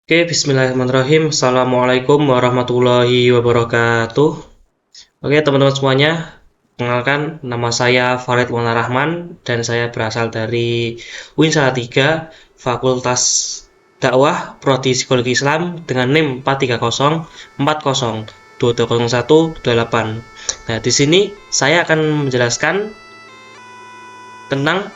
Oke, bismillahirrahmanirrahim. Assalamualaikum warahmatullahi wabarakatuh. Oke, teman-teman semuanya, kenalkan nama saya Farid Maulana Rahman dan saya berasal dari UIN Salatiga, Fakultas Dakwah Prodi Psikologi Islam dengan NIM 43040220128. Nah, di sini saya akan menjelaskan tentang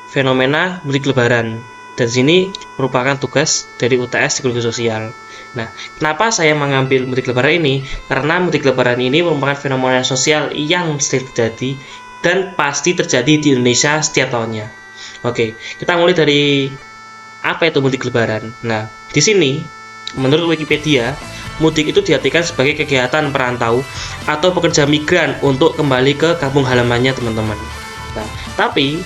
fenomena mudik lebaran. Dan sini merupakan tugas dari UTS Psikologi Sosial. Nah, kenapa saya mengambil mudik lebaran ini? Karena mudik lebaran ini merupakan fenomena sosial yang sering terjadi dan pasti terjadi di Indonesia setiap tahunnya. Oke, kita mulai dari apa itu mudik lebaran. Nah, di sini menurut Wikipedia, mudik itu diartikan sebagai kegiatan perantau atau pekerja migran untuk kembali ke kampung halamannya, teman-teman. Nah, tapi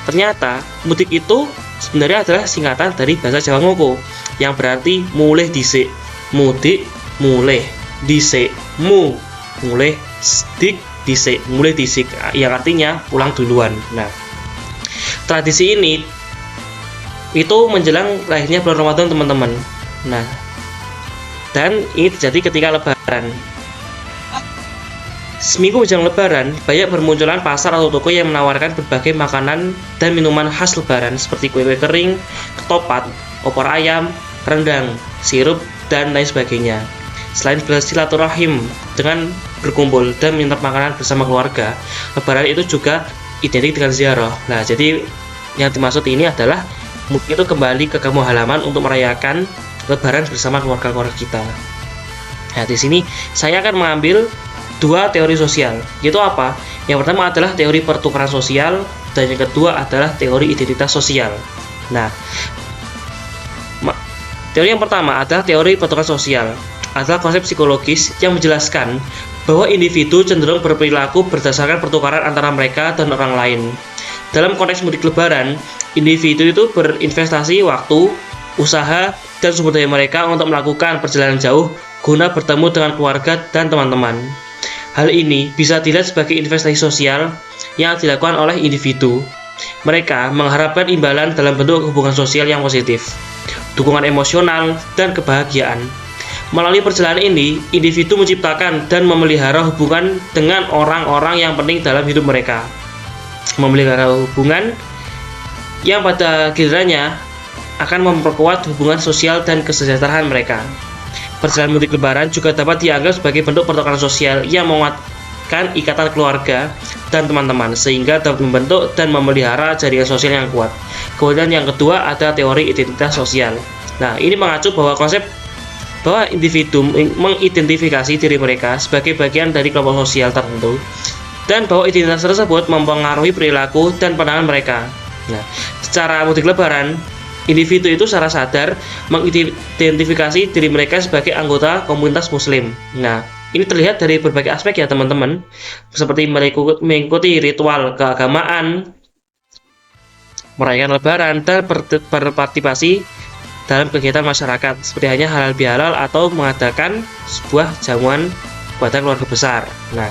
ternyata mudik itu sebenarnya adalah singkatan dari bahasa Jawa Ngoko yang berarti mulih dhisik. Mudik mulih dhisik, mulih dik dhisik, mulih dhisik yang artinya pulang duluan. Nah, tradisi ini itu menjelang lahirnya bulan Ramadan, teman-teman. Nah, dan ini terjadi ketika lebaran. Seminggu menjelang lebaran, banyak bermunculan pasar atau toko yang menawarkan berbagai makanan dan minuman khas lebaran seperti kue-kue kering, ketupat, opor ayam, rendang, sirup, dan lain sebagainya. Selain bersilaturahim dengan berkumpul dan minta makanan bersama keluarga, lebaran itu juga identik dengan ziarah. Nah, jadi yang dimaksud ini adalah mungkin itu kembali ke kampung halaman untuk merayakan lebaran bersama keluarga-keluarga kita. Nah, di sini saya akan mengambil dua teori sosial, yaitu apa? Yang pertama adalah teori pertukaran sosial dan yang kedua adalah teori identitas sosial. Nah, teori yang pertama adalah teori pertukaran sosial, adalah konsep psikologis yang menjelaskan bahwa individu cenderung berperilaku berdasarkan pertukaran antara mereka dan orang lain. Dalam konteks mudik lebaran, individu itu berinvestasi waktu, usaha, dan sumber daya mereka untuk melakukan perjalanan jauh guna bertemu dengan keluarga dan teman-teman. Hal ini bisa dilihat sebagai investasi sosial yang dilakukan oleh individu. Mereka mengharapkan imbalan dalam bentuk hubungan sosial yang positif, dukungan emosional, dan kebahagiaan. Melalui perjalanan ini, individu menciptakan dan memelihara hubungan dengan orang-orang yang penting dalam hidup mereka. Memelihara hubungan yang pada gilirannya akan memperkuat hubungan sosial dan kesejahteraan mereka. Perjalanan mudik lebaran juga dapat dianggap sebagai bentuk pertukaran sosial yang menguatkan ikatan keluarga dan teman-teman sehingga dapat membentuk dan memelihara jaringan sosial yang kuat. Kemudian yang kedua ada teori identitas sosial. Nah, ini mengacu bahwa konsep bahwa individu mengidentifikasi diri mereka sebagai bagian dari kelompok sosial tertentu dan bahwa identitas tersebut mempengaruhi perilaku dan pandangan mereka. Nah, secara mudik lebaran, individu itu secara sadar mengidentifikasi diri mereka sebagai anggota komunitas muslim. Nah, ini terlihat dari berbagai aspek ya, teman-teman. Seperti mengikuti ritual keagamaan, merayakan lebaran, dan berpartisipasi dalam kegiatan masyarakat seperti hanya halal bihalal atau mengadakan sebuah jamuan pada keluarga besar. Nah,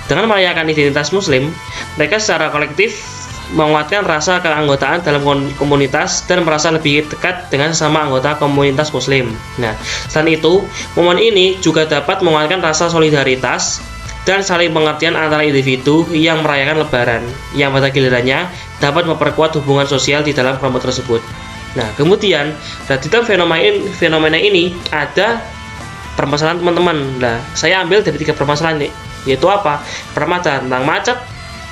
dengan merayakan identitas muslim, mereka secara kolektif menguatkan rasa keanggotaan dalam komunitas dan merasa lebih dekat dengan sesama anggota komunitas muslim. Nah, selain itu, momen ini juga dapat menguatkan rasa solidaritas dan saling pengertian antara individu yang merayakan lebaran, yang pada gilirannya dapat memperkuat hubungan sosial di dalam kelompok tersebut. Nah, kemudian di dalam fenomena ini ada permasalahan, teman-teman. Nah, saya ambil dari 3 permasalahan nih, yaitu apa? Pertama tentang macet,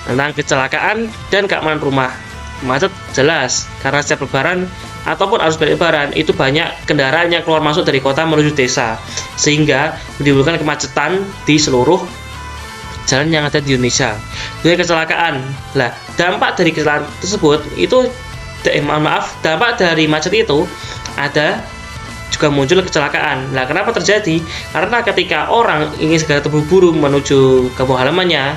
tentang kecelakaan, dan keamanan rumah. Macet jelas, karena setiap lebaran ataupun arus balik lebaran itu banyak kendaraan yang keluar masuk dari kota menuju desa, sehingga menimbulkan kemacetan di seluruh jalan yang ada di Indonesia. Dari kecelakaan, lah dampak dari kecelakaan tersebut itu dampak dari macet itu ada juga muncul kecelakaan. Nah, kenapa terjadi? Karena ketika orang ingin segera terburu-buru menuju kampung halamannya,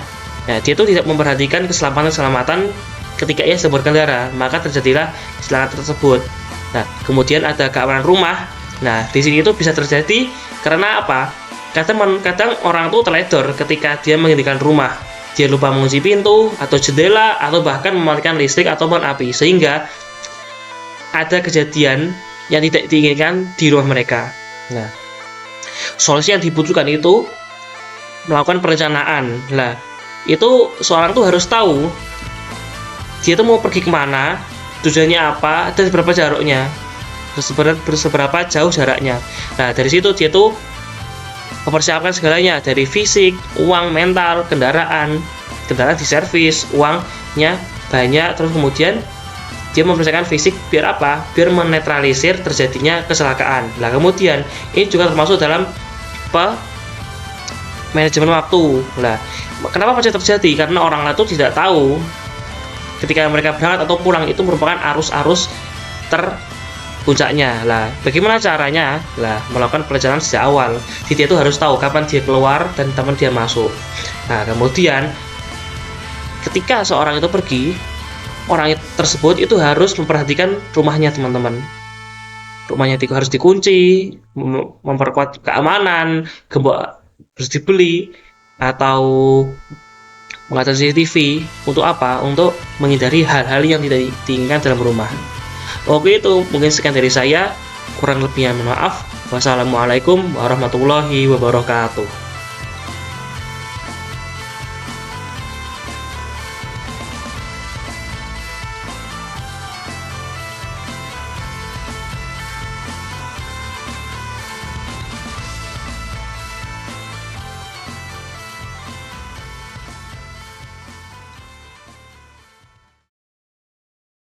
nah, dia itu tidak memperhatikan keselamatan ketika ia sedang berkendara, maka terjadilah kecelakaan tersebut. Nah, kemudian ada keamanan rumah. Nah, di sini itu bisa terjadi karena apa? Kadang orang tuh teledor ketika dia menghidupkan rumah. Dia lupa mengunci pintu atau jendela atau bahkan mematikan listrik ataupun api, sehingga ada kejadian yang tidak diinginkan di rumah mereka. Nah, solusi yang dibutuhkan itu melakukan perencanaan. Lah, itu seorang tuh harus tahu dia tuh mau pergi kemana, tujuannya apa, dan berapa jaraknya, seberapa jauh jaraknya. Nah, dari situ dia tuh mempersiapkan segalanya, dari fisik, uang, mental, kendaraan diservis, uangnya banyak, terus kemudian dia mempersiapkan fisik biar apa? Biar menetralisir terjadinya kecelakaan. Nah, kemudian ini juga termasuk dalam manajemen waktu. Nah, kenapa macet terjadi? Karena orang itu tidak tahu ketika mereka berangkat atau pulang itu merupakan arus-arus terpuncaknya. Lah, bagaimana caranya? Lah, melakukan perencanaan sejak awal. Jadi dia itu harus tahu kapan dia keluar dan kapan dia masuk. Nah, kemudian ketika seorang itu pergi, orang tersebut itu harus memperhatikan rumahnya, teman-teman. Rumahnya itu harus dikunci, memperkuat keamanan, gembok harus dibeli, atau mengatur CCTV. Untuk apa? Untuk menghindari hal-hal yang tidak diinginkan dalam rumah. Oke, itu mungkin sekian dari saya. Kurang lebihnya mohon maaf. Wassalamualaikum warahmatullahi wabarakatuh.